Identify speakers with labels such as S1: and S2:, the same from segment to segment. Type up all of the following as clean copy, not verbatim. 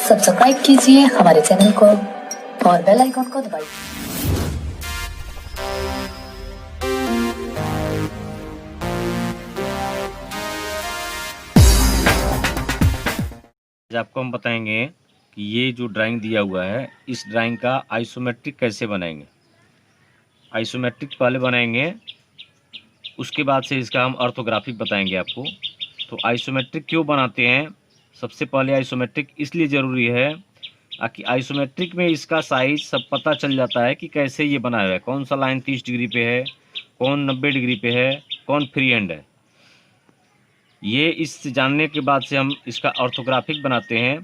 S1: Subscribe कीजिए हमारे channel को और बेल आइकन को दबाइए।
S2: आज आपको हम बताएंगे कि ये जो ड्राइंग दिया हुआ है, इस ड्राइंग का आइसोमेट्रिक कैसे बनाएंगे। आइसोमेट्रिक पहले बनाएंगे, उसके बाद से इसका हम ऑर्थोग्राफिक बताएंगे आपको। तो आइसोमेट्रिक क्यों बनाते हैं? सबसे पहले आइसोमेट्रिक इसलिए ज़रूरी है कि आइसोमेट्रिक में इसका साइज सब पता चल जाता है कि कैसे ये बना हुआ है, कौन सा लाइन 30 डिग्री पे है, कौन 90 डिग्री पे है, कौन फ्री हैंड है। ये इस जानने के बाद से हम इसका ऑर्थोग्राफिक बनाते हैं।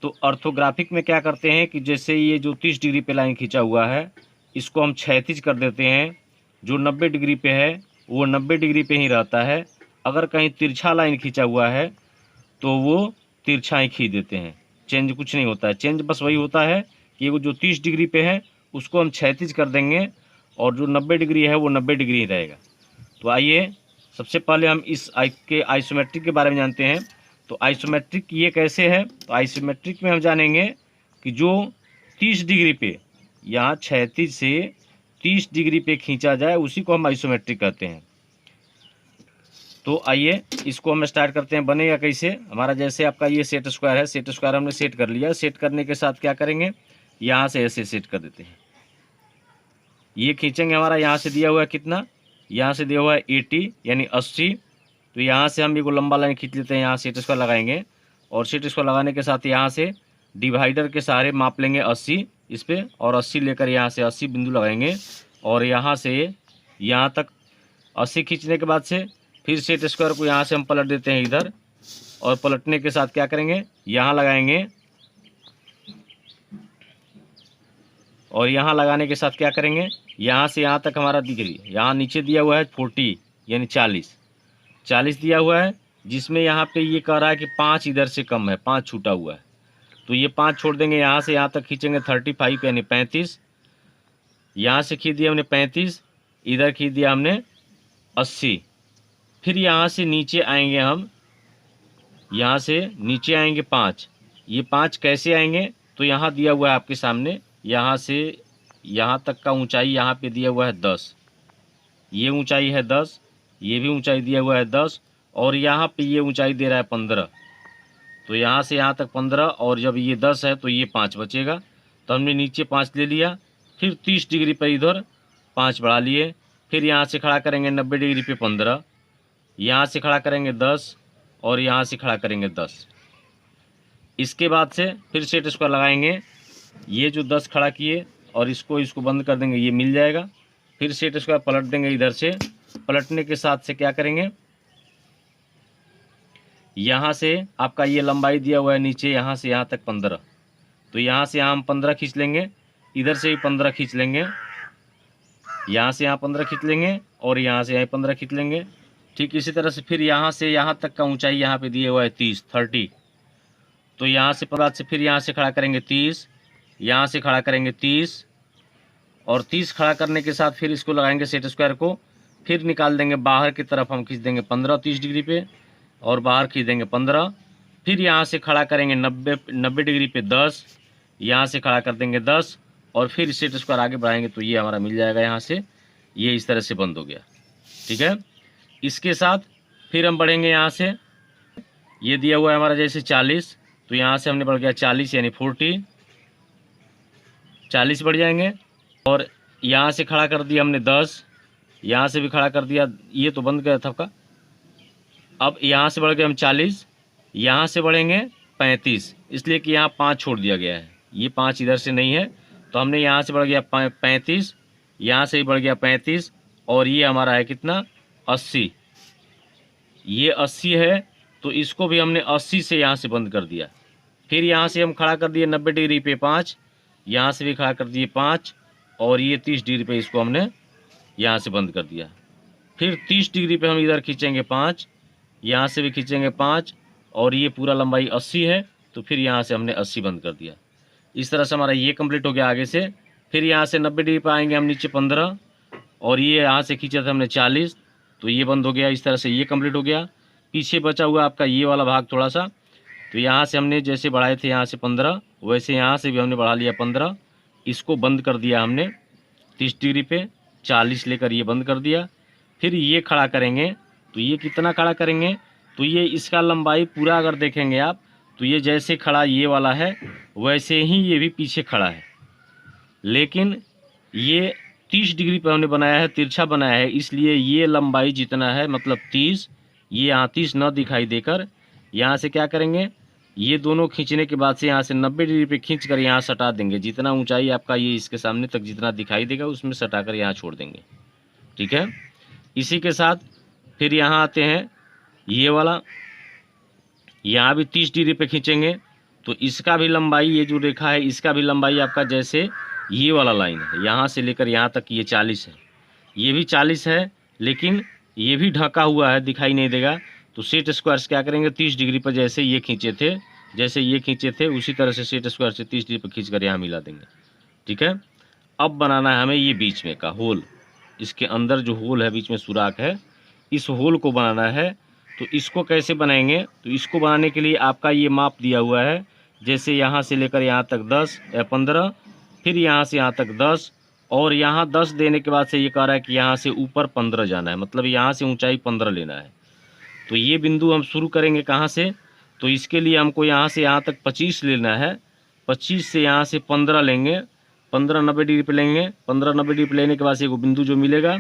S2: तो ऑर्थोग्राफिक में क्या करते हैं कि जैसे ये जो 30 डिग्री पे लाइन खींचा हुआ है, इसको हम क्षैतिज कर देते हैं। जो 90 डिग्री पे है वो 90 डिग्री पे ही रहता है। अगर कहीं तिरछा लाइन खींचा हुआ है तो वो तिरछा ही खींच देते हैं, चेंज कुछ नहीं होता है। चेंज बस वही होता है कि वो जो 30 डिग्री पे है उसको हम क्षैतिज कर देंगे और जो 90 डिग्री है वो 90 डिग्री ही रहेगा। तो आइए सबसे पहले हम इस आइसोमेट्रिक के बारे में जानते हैं। तो आइसोमेट्रिक ये कैसे है? तो आइसोमेट्रिक में हम जानेंगे कि जो 30 डिग्री पे यहाँ क्षैतिज से 30 डिग्री पे खींचा जाए उसी को हम आइसोमेट्रिक कहते हैं। तो आइए इसको हम स्टार्ट करते हैं। बनेगा कैसे? हमारा जैसे आपका ये सेट स्क्वायर है, सेट स्क्वायर हमने सेट कर लिया। सेट करने के साथ क्या करेंगे, यहाँ से ऐसे सेट कर देते हैं। ये खींचेंगे, हमारा यहाँ से दिया हुआ है कितना, यहाँ से दिया हुआ है 80 यानी 80। तो यहाँ से हम एक लंबा लाइन खींच लेते हैं, यहाँ सेट स्क्वायर लगाएंगे और सेट स्क्वायर लगाने के साथ यहाँ से डिवाइडर के सहारे माप लेंगे 80 इस पर, और 80 लेकर यहाँ से 80 बिंदु लगाएंगे और यहाँ से यहाँ तक 80 खींचने के बाद से फिर सेट स्क्वायर को यहाँ से हम पलट देते हैं इधर, और पलटने के साथ क्या करेंगे, यहाँ लगाएंगे और यहाँ लगाने के साथ क्या करेंगे, यहाँ से यहाँ तक हमारा दिख रही है। यहाँ नीचे दिया हुआ है 40 यानी 40 दिया हुआ है, जिसमें यहाँ पे ये कह रहा है कि 5 इधर से कम है, 5 छूटा हुआ है। तो ये 5 छोड़ देंगे, यहाँ से यहाँ तक खींचेंगे 35 यानी 35। यहाँ से खींच दिया हमने 35, इधर खींच दिया हमने 80। फिर यहाँ से नीचे आएंगे हम, यहाँ से नीचे आएंगे 5। ये 5 कैसे आएंगे? तो यहाँ दिया हुआ है आपके सामने, यहाँ से यहाँ तक का ऊंचाई यहाँ पे दिया हुआ है 10। ये ऊंचाई है 10, ये भी ऊंचाई दिया हुआ है 10 और यहाँ पे ये ऊंचाई दे रहा है 15। तो यहाँ से यहाँ तक 15 और जब ये 10 है तो ये 5 बचेगा। तो हमने नीचे 5 ले लिया, फिर 30 डिग्री पर इधर 5 बढ़ा लिए। फिर यहाँ से खड़ा करेंगे 90 डिग्री पे 15, यहाँ से खड़ा करेंगे 10 और यहाँ से खड़ा करेंगे 10। इसके बाद से फिर सेट स्क्वायर लगाएंगे, ये जो 10 खड़ा किए और इसको बंद कर देंगे, ये मिल जाएगा। फिर सेट स्क्वायर पलट देंगे इधर से, पलटने के साथ से क्या करेंगे, यहाँ से आपका ये लंबाई दिया हुआ है नीचे यहाँ से यहाँ तक 15। तो यहाँ से यहाँ हम 15 खींच लेंगे, इधर से भी 15 खींच लेंगे, यहाँ से यहाँ 15 खींच लेंगे और यहाँ से यहाँ 15 खींच लेंगे। ठीक इसी तरह से फिर यहाँ से यहाँ तक का ऊंचाई यहाँ पे दिए हुआ है 30। तो यहाँ से 15 से फिर यहाँ से खड़ा करेंगे 30, यहाँ से खड़ा करेंगे 30 और 30 खड़ा करने के साथ फिर इसको लगाएंगे सेट स्क्वायर को, फिर निकाल देंगे बाहर की तरफ, हम खींच देंगे 15 30 डिग्री पे और बाहर खींच देंगे 15। फिर यहाँ से खड़ा करेंगे 90 डिग्री पे 10, यहाँ से खड़ा कर देंगे 10 और फिर सेट स्क्वायर आगे बढ़ाएंगे तो ये हमारा मिल जाएगा। यहाँ से ये इस तरह से बंद हो गया। ठीक है, इसके साथ फिर हम बढ़ेंगे, यहाँ से ये दिया हुआ है हमारा जैसे 40, तो यहाँ से हमने बढ़ गया 40 यानी 40 बढ़ जाएंगे और यहाँ से खड़ा कर दिया हमने 10, यहाँ से भी खड़ा कर दिया, ये तो बंद गया था आपका। अब यहाँ से बढ़ गए हम 40, यहाँ से बढ़ेंगे 35, इसलिए कि यहाँ 5 छोड़ दिया गया है, ये 5 इधर से नहीं है। तो हमने यहाँ से बढ़ गया 35, यहाँ से भी बढ़ गया 35 और ये हमारा है कितना, 80। ये 80 है तो इसको भी हमने 80 से यहाँ से बंद कर दिया। फिर यहाँ से हम खड़ा कर दिए 90 डिग्री पे 5, यहाँ से भी खड़ा कर दिए 5 और ये 30 डिग्री पे इसको हमने यहाँ से बंद कर दिया। फिर 30 डिग्री पे हम इधर खींचेंगे 5, यहाँ से भी खींचेंगे 5 और ये पूरा लंबाई 80 है तो फिर यहाँ से हमने 80 बंद कर दिया। इस तरह से हमारा ये कंप्लीट हो गया। आगे से फिर यहाँ से 90 डिग्री पे आएंगे हम नीचे 15 और ये यहाँ से खींचा था हमने 40 तो ये बंद हो गया। इस तरह से ये कंप्लीट हो गया। पीछे बचा हुआ आपका ये वाला भाग थोड़ा सा, तो यहाँ से हमने जैसे बढ़ाए थे यहाँ से 15, वैसे यहाँ से भी हमने बढ़ा लिया 15। इसको बंद कर दिया हमने 30 डिग्री पे, 40 लेकर ये बंद कर दिया। फिर ये खड़ा करेंगे, तो ये कितना खड़ा करेंगे, तो ये इसका लंबाई पूरा अगर देखेंगे आप, तो ये जैसे खड़ा ये वाला है वैसे ही ये भी पीछे खड़ा है। लेकिन ये 30 डिग्री पर हमने बनाया है, तिरछा बनाया है, इसलिए ये लंबाई जितना है मतलब 30, ये यहाँ 30 न दिखाई देकर यहाँ से क्या करेंगे, ये दोनों खींचने के बाद से यहाँ से 90 डिग्री पे खींच कर यहाँ सटा देंगे। जितना ऊंचाई आपका ये इसके सामने तक जितना दिखाई देगा उसमें सटा कर यहाँ छोड़ देंगे। ठीक है। इसी के साथ फिर यहाँ आते हैं, ये वाला यहाँ भी 30 डिग्री पे खींचेंगे, तो इसका भी लंबाई, ये जो रेखा है इसका भी लंबाई आपका जैसे ये वाला लाइन है, यहाँ से लेकर यहाँ तक ये 40 है, ये भी 40 है, लेकिन ये भी ढका हुआ है, दिखाई नहीं देगा। तो सेट स्क्वायर से क्या करेंगे, 30 डिग्री पर जैसे ये खींचे थे, जैसे ये खींचे थे उसी तरह से सेट स्क्वायर से 30 डिग्री पर खींच कर यहाँ मिला देंगे। ठीक है। अब बनाना है हमें ये बीच में का होल, इसके अंदर जो होल है बीच में सुराख है, इस होल को बनाना है। तो इसको कैसे बनाएंगे, तो इसको बनाने के लिए आपका ये माप दिया हुआ है, जैसे यहाँ से लेकर यहाँ तक 10 या 15, फिर यहाँ से यहाँ तक 10, और यहाँ 10 देने के बाद से ये कह रहा है कि यहाँ से ऊपर 15 जाना है, मतलब यहाँ से ऊंचाई 15 लेना है। तो ये बिंदु हम शुरू करेंगे कहाँ से, तो इसके लिए हमको यहाँ से यहाँ तक 25 लेना है, 25 से यहाँ से 15 लेंगे, 15 90 डिग्री पे लेंगे, 15 90 डिग्री पे लेने के बाद से एक बिंदु जो मिलेगा,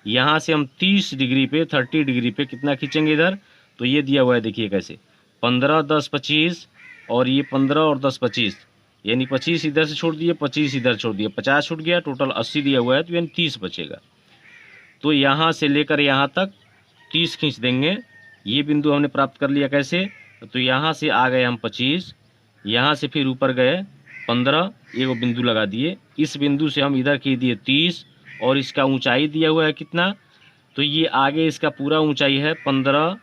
S2: यहाँ से हम 30 डिग्री पे 30 डिग्री पे कितना खींचेंगे इधर, तो ये दिया हुआ है देखिए कैसे, 15 10 25, और ये 15 और 10 25, यानी 25 इधर से छोड़ दिए, 25 इधर छोड़ दिए, 50 छूट गया, टोटल 80 दिया हुआ है, तो यानी 30 बचेगा। तो यहाँ से लेकर यहाँ तक 30 खींच देंगे। ये बिंदु हमने प्राप्त कर लिया कैसे, तो यहाँ से आ गए हम 25, यहाँ से फिर ऊपर गए 15, एक बिंदु लगा दिए, इस बिंदु से हम इधर खींच दिए 30, और इसका ऊंचाई दिया हुआ है कितना, तो ये आगे इसका पूरा ऊंचाई है 15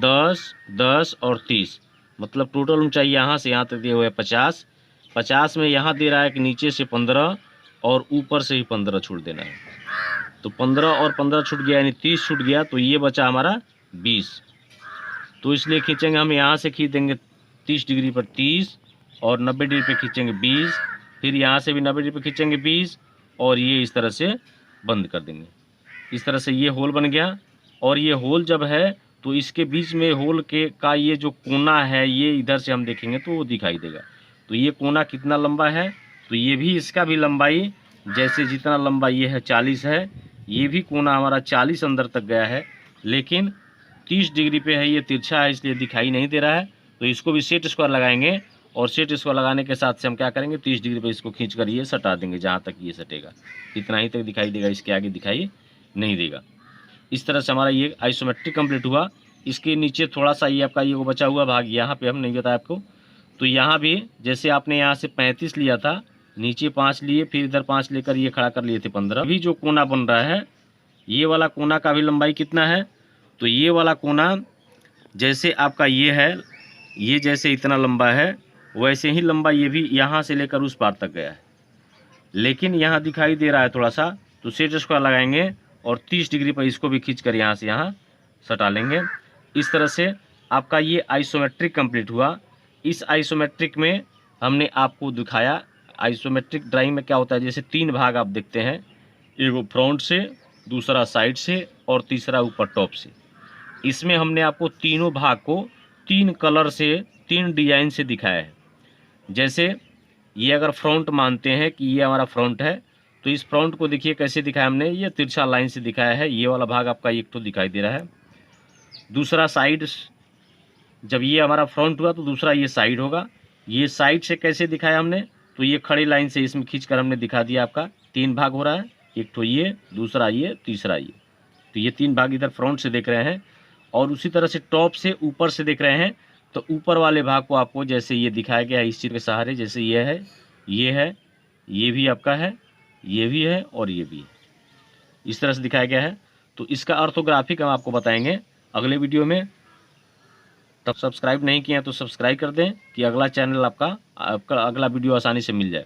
S2: 10 10 और 30, मतलब टोटल ऊंचाई यहाँ से यहाँ तक दिया हुआ है 50। 50 में यहाँ दे रहा है कि नीचे से 15 और ऊपर से ही 15 छूट देना है, तो 15 और 15 छूट गया यानी 30 छूट गया, तो ये बचा हमारा 20। तो इसलिए खींचेंगे हम, यहाँ से खींच देंगे 30 डिग्री पर 30, और 90 डिग्री पे खींचेंगे 20, फिर यहाँ से भी 90 डिग्री पे खींचेंगे 20, और ये इस तरह से बंद कर देंगे। इस तरह से ये होल बन गया। और ये होल जब है तो इसके बीच में होल के का ये जो कोना है, ये इधर से हम देखेंगे तो वो दिखाई देगा। तो ये कोना कितना लंबा है, तो ये भी इसका भी लंबाई जैसे जितना लंबा ये है 40 है, ये भी कोना हमारा 40 अंदर तक गया है, लेकिन 30 डिग्री पे है, ये तिरछा है इसलिए दिखाई नहीं दे रहा है। तो इसको भी सेट स्क्वायर लगाएंगे, और सेट स्क्वायर लगाने के साथ से हम क्या करेंगे, 30 डिग्री पे इसको खींच कर ये सटा देंगे, जहाँ तक ये सटेगा इतना ही तक दिखाई देगा, इसके आगे दिखाई नहीं देगा। इस तरह से हमारा ये आइसोमेट्रिक कंप्लीट हुआ। इसके नीचे थोड़ा सा ये आपका ये वो बचा हुआ भाग, यहाँ पे हम नहीं बताया आपको। तो यहाँ भी जैसे आपने यहाँ से 35 लिया था, नीचे 5 लिए, फिर इधर 5 लेकर ये खड़ा कर लिए थे 15। अभी जो कोना बन रहा है, ये वाला कोना का भी लंबाई कितना है, तो ये वाला कोना जैसे आपका ये है, ये जैसे इतना लंबा है, वैसे ही लंबा ये भी यहाँ से लेकर उस पार तक गया है, लेकिन यहाँ दिखाई दे रहा है थोड़ा सा। तो सेट स्क्वायर लगाएंगे और 30 डिग्री पर इसको भी खींच कर यहाँ से यहाँ सटा लेंगे। इस तरह से आपका ये आइसोमेट्रिक कंप्लीट हुआ। इस आइसोमेट्रिक में हमने आपको दिखाया, आइसोमेट्रिक ड्राइंग में क्या होता है, जैसे 3 भाग आप देखते हैं, एक फ्रंट से, दूसरा साइड से, और तीसरा ऊपर टॉप से। इसमें हमने आपको तीनों भाग को 3 कलर से 3 डिजाइन से दिखाया है। जैसे ये अगर फ्रंट मानते हैं कि ये हमारा फ्रंट है, तो इस फ्रंट को देखिए कैसे दिखाया हमने, ये तिरछा लाइन से दिखाया है। ये वाला भाग आपका एक तो दिखाई दे रहा है। दूसरा साइड, जब ये हमारा फ्रंट हुआ तो दूसरा ये साइड होगा। ये साइड से कैसे दिखाया हमने, तो ये खड़ी लाइन से इसमें खींचकर हमने दिखा दिया। आपका 3 भाग हो रहा है, एक तो ये, दूसरा ये, तीसरा ये। तो ये 3 भाग इधर फ्रंट से देख रहे हैं, और उसी तरह से टॉप से ऊपर से देख रहे हैं। तो ऊपर वाले भाग को आपको जैसे ये दिखाया गया है इस चीज़ के सहारे, जैसे ये है, ये है, ये भी आपका है, ये भी है, और ये भी है, इस तरह से दिखाया गया है। तो इसका ऑर्थोग्राफिक हम आपको बताएंगे अगले वीडियो में। तब सब्सक्राइब नहीं किए हैं तो सब्सक्राइब कर दें कि अगला चैनल आपका अगला वीडियो आसानी से मिल जाए।